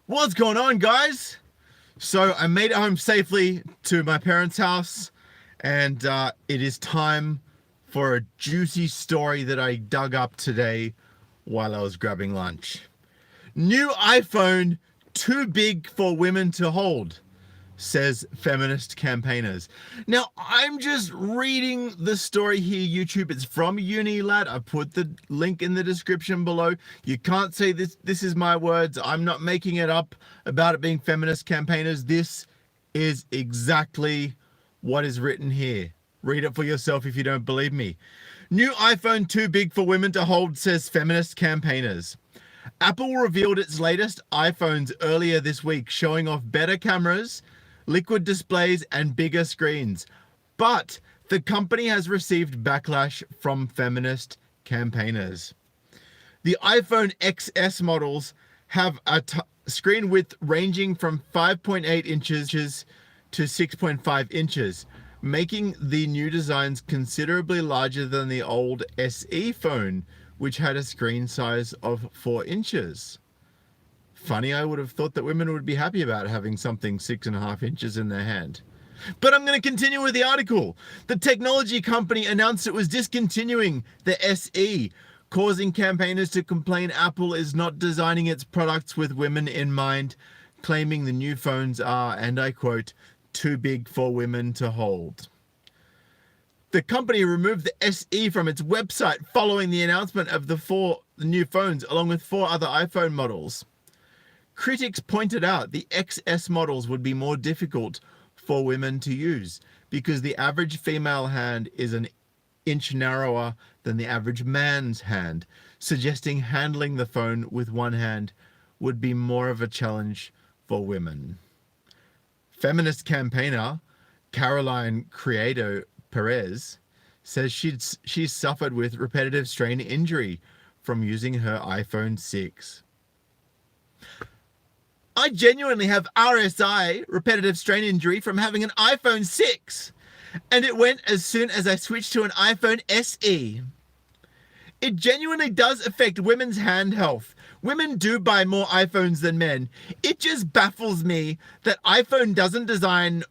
What's going on, guys? So I made it home safely to my parents' house, and it is time for a juicy story that I dug up today while I was grabbing lunch. New iPhone too big for women to hold, says feminist campaigners. Now, I'm just reading the story here, YouTube. It's from Unilad. I put the link in the description below. You can't say this is my words. I'm not making it up about it being feminist campaigners. This is exactly what is written here. Read it for yourself if you don't believe me. New iPhone too big for women to hold, says feminist campaigners. Apple revealed its latest iPhones earlier this week, showing off better cameras, liquid displays, and bigger screens. But the company has received backlash from feminist campaigners. The iPhone XS models have a screen width ranging from 5.8 inches to 6.5 inches, making the new designs considerably larger than the old SE phone, which had a screen size of 4 inches. Funny, I would have thought that women would be happy about having something 6.5 inches in their hand. But I'm going to continue with the article. The technology company announced it was discontinuing the SE, causing campaigners to complain Apple is not designing its products with women in mind, claiming the new phones are, and I quote, too big for women to hold. The company removed the SE from its website following the announcement of the new phones, along with 4 other iPhone models. Critics pointed out the XS models would be more difficult for women to use because the average female hand is an inch narrower than the average man's hand, suggesting handling the phone with one hand would be more of a challenge for women. Feminist campaigner Caroline Criado Perez says she's suffered with repetitive strain injury from using her iPhone 6. I genuinely have RSI, repetitive strain injury, from having an iPhone 6, and it went as soon as I switched to an iPhone SE. It genuinely does affect women's hand health. Women do buy more iPhones than men. It just baffles me that Apple doesn't design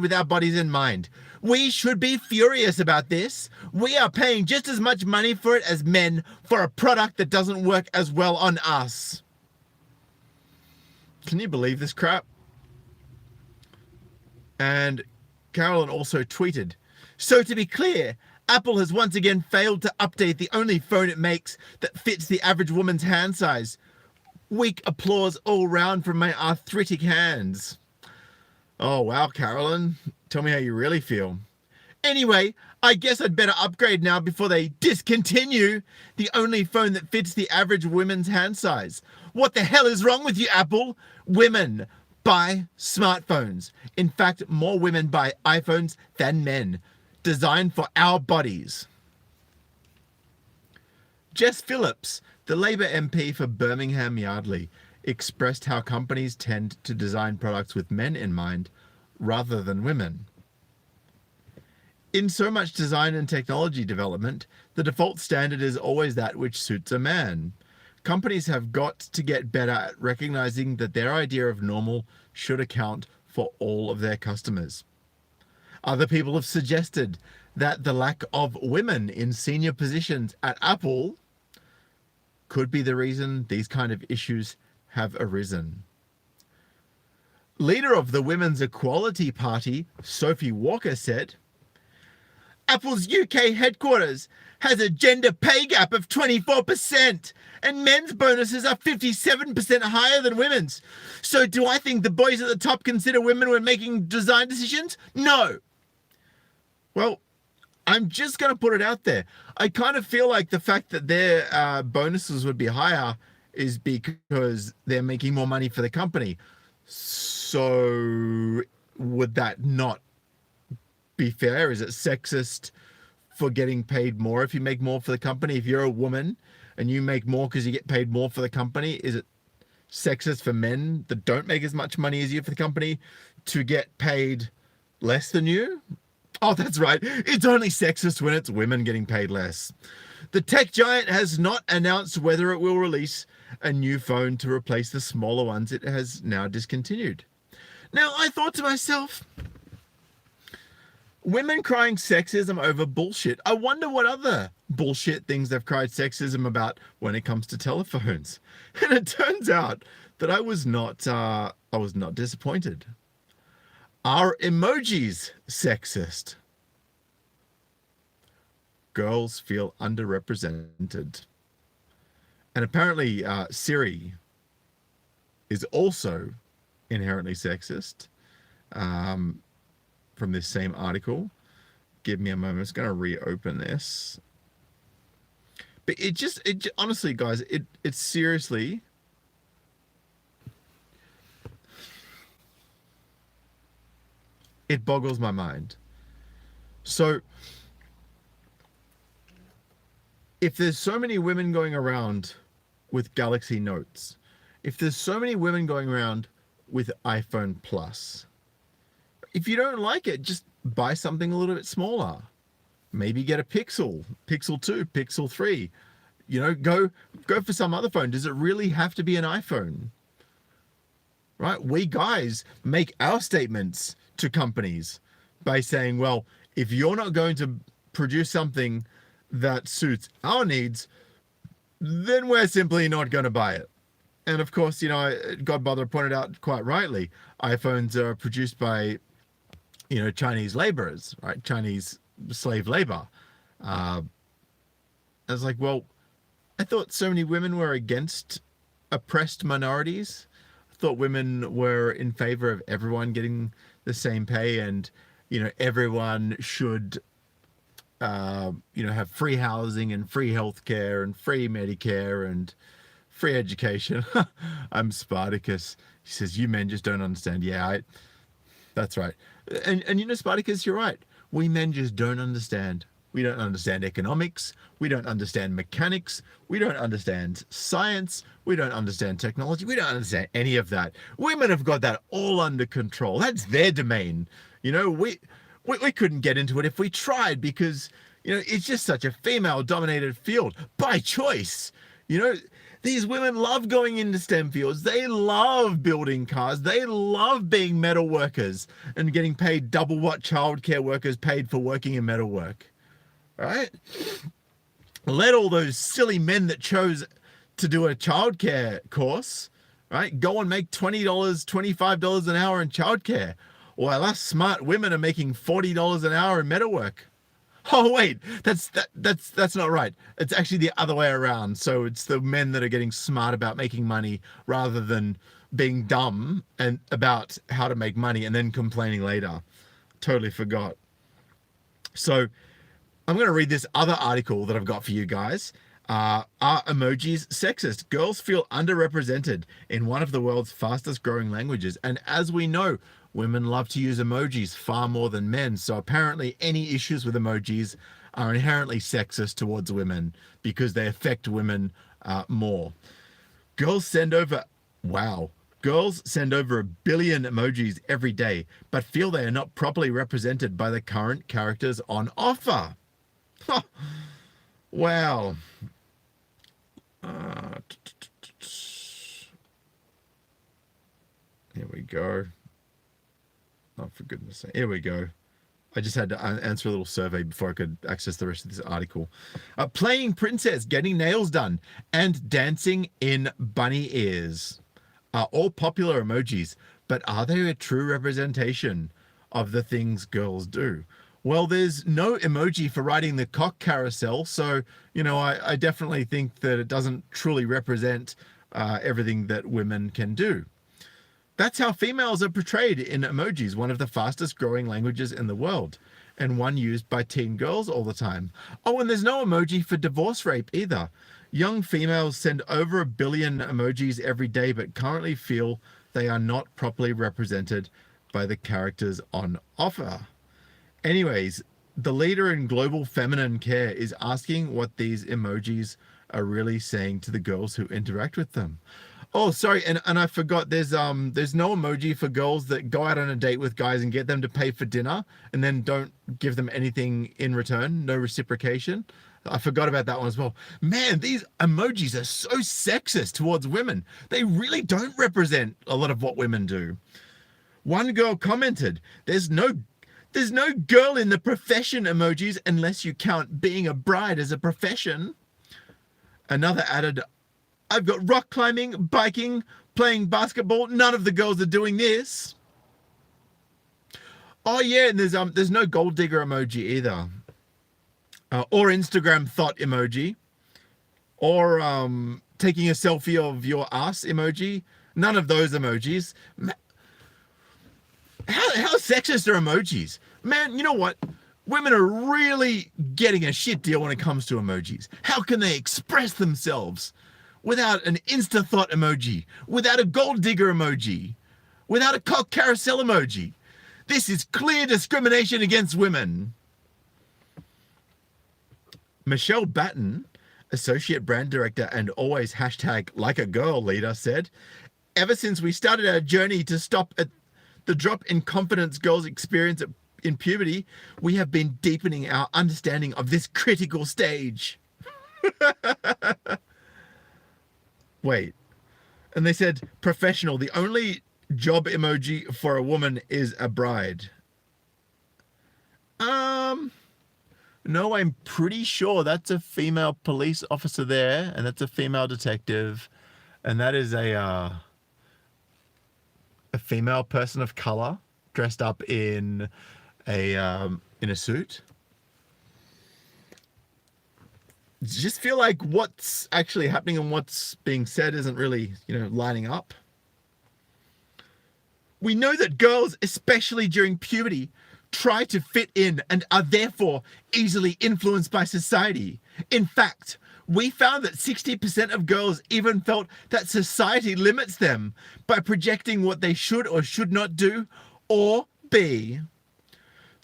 with our bodies in mind. We should be furious about this. We are paying just as much money for it as men for a product that doesn't work as well on us. Can you believe this crap? And Carolyn also tweeted, so to be clear, Apple has once again failed to update the only phone it makes that fits the average woman's hand size. Weak applause all round from my arthritic hands. Oh, wow, Carolyn. Tell me how you really feel. Anyway, I guess I'd better upgrade now before they discontinue the only phone that fits the average woman's hand size. What the hell is wrong with you, Apple? Women buy smartphones. In fact, more women buy iPhones than men. Designed for our bodies. Jess Phillips, the Labour MP for Birmingham Yardley, expressed how companies tend to design products with men in mind rather than women. In so much design and technology development, the default standard is always that which suits a man. Companies have got to get better at recognizing that their idea of normal should account for all of their customers. Other people have suggested that the lack of women in senior positions at Apple could be the reason these kind of issues have arisen. Leader of the Women's Equality Party, Sophie Walker, said, Apple's UK headquarters has a gender pay gap of 24%, and men's bonuses are 57% higher than women's. So do I think the boys at the top consider women when making design decisions? No. Well, I'm just going to put it out there. I kind of feel like the fact that their bonuses would be higher is because they're making more money for the company. So would that not be fair? Is it sexist for getting paid more if you make more for the company? If you're a woman and you make more because you get paid more for the company, is it sexist for men that don't make as much money as you for the company to get paid less than you? Oh, that's right. It's only sexist when it's women getting paid less. The tech giant has not announced whether it will release a new phone to replace the smaller ones it has now discontinued. Now, I thought to myself, women crying sexism over bullshit. I wonder what other bullshit things they've cried sexism about when it comes to telephones. And it turns out that I was not disappointed. Are emojis sexist? Girls feel underrepresented. And apparently Siri is also inherently sexist, from this same article. Give me a moment. I'm just going to reopen this. But it honestly, guys, it seriously, it boggles my mind. So if there's so many women going around with Galaxy Notes, if there's so many women going around with iPhone Plus, if you don't like it, just buy something a little bit smaller. Maybe get a Pixel 2, Pixel 3. You know, go for some other phone. Does it really have to be an iPhone? Right? We guys make our statements to companies by saying, well, if you're not going to produce something that suits our needs, then we're simply not going to buy it. And of course, you know, Godmother pointed out quite rightly, iPhones are produced by, you know, Chinese laborers, right? Chinese slave labor. I was like, well, I thought so many women were against oppressed minorities. I thought women were in favor of everyone getting the same pay, and, you know, everyone should, you know, have free housing and free healthcare and free Medicare and free education. I'm Spartacus. He says, you men just don't understand. Yeah, that's right. And you know, Spartacus, you're right. We men just don't understand. We don't understand economics. We don't understand mechanics. We don't understand science. We don't understand technology. We don't understand any of that. Women have got that all under control. That's their domain. You know, we couldn't get into it if we tried, because, you know, it's just such a female-dominated field by choice. You know, these women love going into STEM fields. They love building cars. They love being metal workers and getting paid double what childcare workers paid for working in metal work. Right? Let all those silly men that chose to do a childcare course, right, go and make $20, $25 an hour in childcare, while us smart women are making $40 an hour in metalwork. Oh wait, that's not right. It's actually the other way around. So it's the men that are getting smart about making money rather than being dumb and about how to make money and then complaining later. Totally forgot. So I'm going to read this other article that I've got for you guys. Are emojis sexist? Girls feel underrepresented in one of the world's fastest growing languages. And as we know, women love to use emojis far more than men. So apparently any issues with emojis are inherently sexist towards women because they affect women more. Girls send over 1 billion emojis every day, but feel they are not properly represented by the current characters on offer. Wow. Here we go. Oh, for goodness sake. Here we go. I just had to answer a little survey before I could access the rest of this article. Playing princess, getting nails done, and dancing in bunny ears are all popular emojis, but are they a true representation of the things girls do? Well, there's no emoji for riding the cock carousel, so, you know, I definitely think that it doesn't truly represent everything that women can do. That's how females are portrayed in emojis, one of the fastest growing languages in the world, and one used by teen girls all the time. Oh, and there's no emoji for divorce rape either. Young females send over 1 billion emojis every day, but currently feel they are not properly represented by the characters on offer. Anyways, the leader in global feminine care is asking what these emojis are really saying to the girls who interact with them. Oh, sorry, and I forgot, there's no emoji for girls that go out on a date with guys and get them to pay for dinner and then don't give them anything in return, no reciprocation. I forgot about that one as well. Man, these emojis are so sexist towards women. They really don't represent a lot of what women do. One girl commented, there's no girl in the profession emojis unless you count being a bride as a profession. Another added, I've got rock climbing, biking, playing basketball. None of the girls are doing this. Oh yeah, and there's no gold digger emoji either. Or Instagram thought emoji. Or taking a selfie of your ass emoji. None of those emojis. How sexist are emojis? Man, you know what? Women are really getting a shit deal when it comes to emojis. How can they express themselves without an Insta thought emoji, without a gold digger emoji, without a cock carousel emoji? This is clear discrimination against women. Michelle Batten, Associate Brand Director and always hashtag like a girl leader, said, ever since we started our journey to stop at the drop in confidence girls experience in puberty, we have been deepening our understanding of this critical stage. Wait. And they said, professional, the only job emoji for a woman is a bride. No, I'm pretty sure that's a female police officer there, and that's a female detective, and that is a female person of color dressed up in a suit. Just feel like what's actually happening and what's being said isn't really, lining up. We know that girls, especially during puberty, try to fit in and are therefore easily influenced by society. In fact, we found that 60% of girls even felt that society limits them by projecting what they should or should not do or be.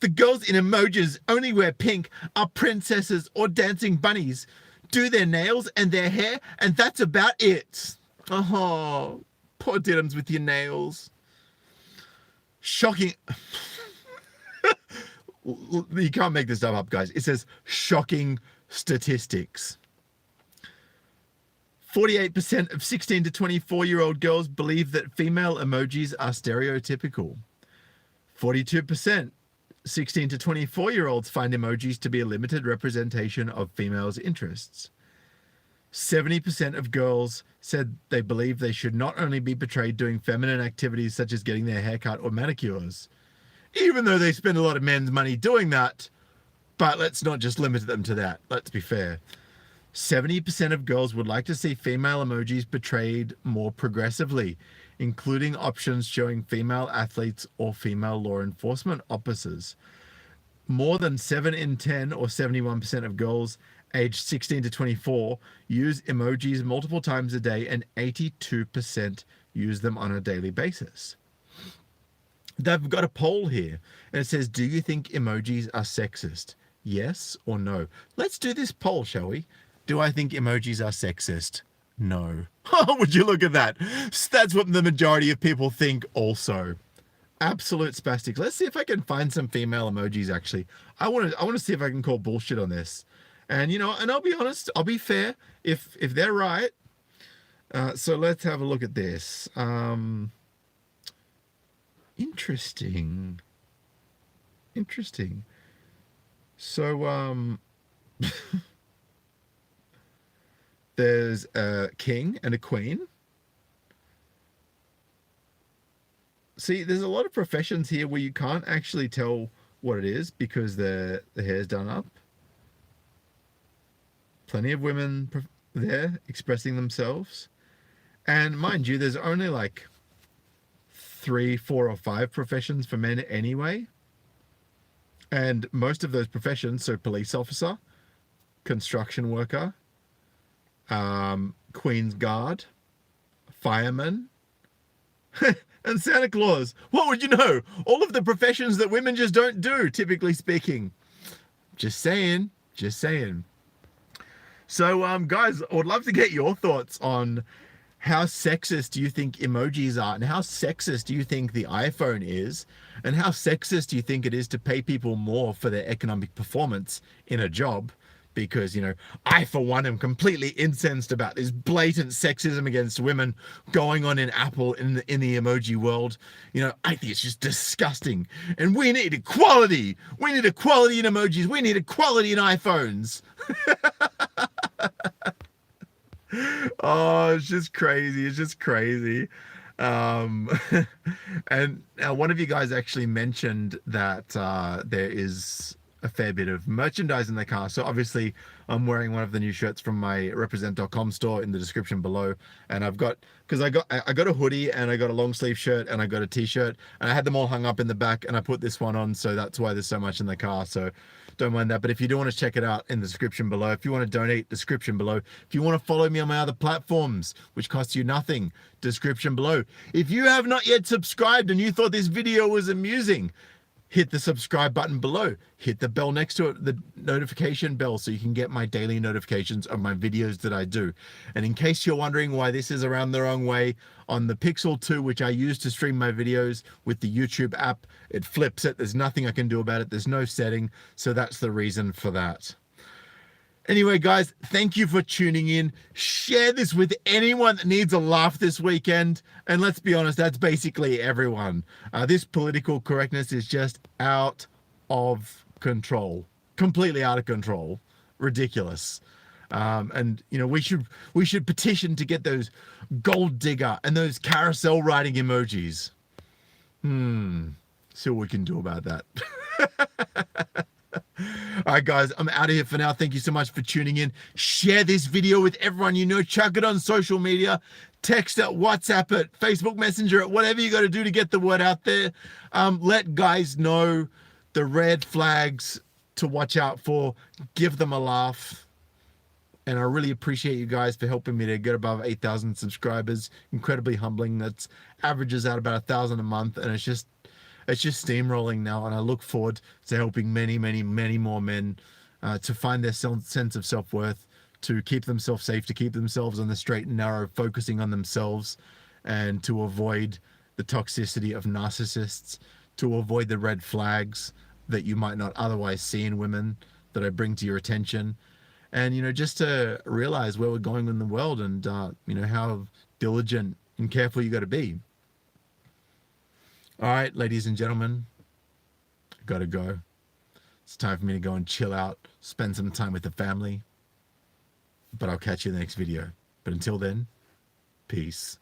The girls in emojis only wear pink, are princesses or dancing bunnies, do their nails and their hair, and that's about it. Oh, poor Diddums with your nails. Shocking. You can't make this stuff up, guys. It says shocking statistics. 48% of 16 to 24-year-old girls believe that female emojis are stereotypical. 42% 16 to 24-year-olds find emojis to be a limited representation of females' interests. 70% of girls said they believe they should not only be portrayed doing feminine activities such as getting their hair cut or manicures, even though they spend a lot of men's money doing that, but let's not just limit them to that. Let's be fair. 70% of girls would like to see female emojis portrayed more progressively, including options showing female athletes or female law enforcement officers. More than 7 in 10 or 71% of girls aged 16 to 24 use emojis multiple times a day, and 82% use them on a daily basis. They've got a poll here and it says, do you think emojis are sexist? Yes or no? Let's do this poll, shall we? Do I think emojis are sexist? No. Would you look at that? That's what the majority of people think also. Absolute spastics. Let's see if I can find some female emojis actually. I want to see if I can call bullshit on this. And and I'll be honest, I'll be fair if they're right. So let's have a look at this. Interesting. So there's a king and a queen. See, there's a lot of professions here where you can't actually tell what it is because the hair's done up. Plenty of women there expressing themselves. And mind you, there's only like 3, 4, or 5 professions for men anyway. And most of those professions, so police officer, construction worker, Queen's Guard, fireman, and Santa Claus. What would you know? All of the professions that women just don't do, typically speaking. Just saying. So, guys, I would love to get your thoughts on how sexist do you think emojis are, and how sexist do you think the iPhone is, and how sexist do you think it is to pay people more for their economic performance in a job? because, you know, I, for one, am completely incensed about this blatant sexism against women going on in Apple in the emoji world. You know, I think it's just disgusting. And we need equality. We need equality in emojis. We need equality in iPhones. Oh, it's just crazy. It's just crazy. Um, and one of you guys actually mentioned that there is a fair bit of merchandise in the car. So obviously I'm wearing one of the new shirts from my represent.com store in the description below. And I've got, because I got a hoodie and I got a long sleeve shirt and I got a t-shirt and I had them all hung up in the back and I put this one on. So that's why there's so much in the car. So don't mind that. But if you do want to check it out, in the description below, if you want to donate, description below. If you want to follow me on my other platforms, which costs you nothing, description below. If you have not yet subscribed and you thought this video was amusing, hit the subscribe button below, hit the bell next to it, the notification bell, so you can get my daily notifications of my videos that I do. And in case you're wondering why this is around the wrong way, on the Pixel 2, which I use to stream my videos with the YouTube app, it flips it. There's nothing I can do about it. There's no setting. So that's the reason for that. Anyway, guys, thank you for tuning in. Share this with anyone that needs a laugh this weekend. And let's be honest, that's basically everyone. This political correctness is just out of control. Completely out of control. Ridiculous. And, you know, we should petition to get those gold digger and those carousel riding emojis. See what we can do about that. All right, guys, I'm out of here for now. Thank you so much for tuning in. Share this video with everyone you know. Chuck it on social media. Text it, WhatsApp it, Facebook Messenger it, whatever you got to do to get the word out there. Let guys know the red flags to watch out for. Give them a laugh. And I really appreciate you guys for helping me to get above 8,000 subscribers. Incredibly humbling. That's averages out about 1,000 a month. And it's just steamrolling now, and I look forward to helping many, many, many more men to find their sense of self-worth, to keep themselves safe, to keep themselves on the straight and narrow, focusing on themselves, and to avoid the toxicity of narcissists, to avoid the red flags that you might not otherwise see in women that I bring to your attention. And, you know, just to realize where we're going in the world and, you know, how diligent and careful you got to be. All right, ladies and gentlemen, I gotta go. It's time for me to go and chill out, spend some time with the family. But I'll catch you in the next video. But until then, peace.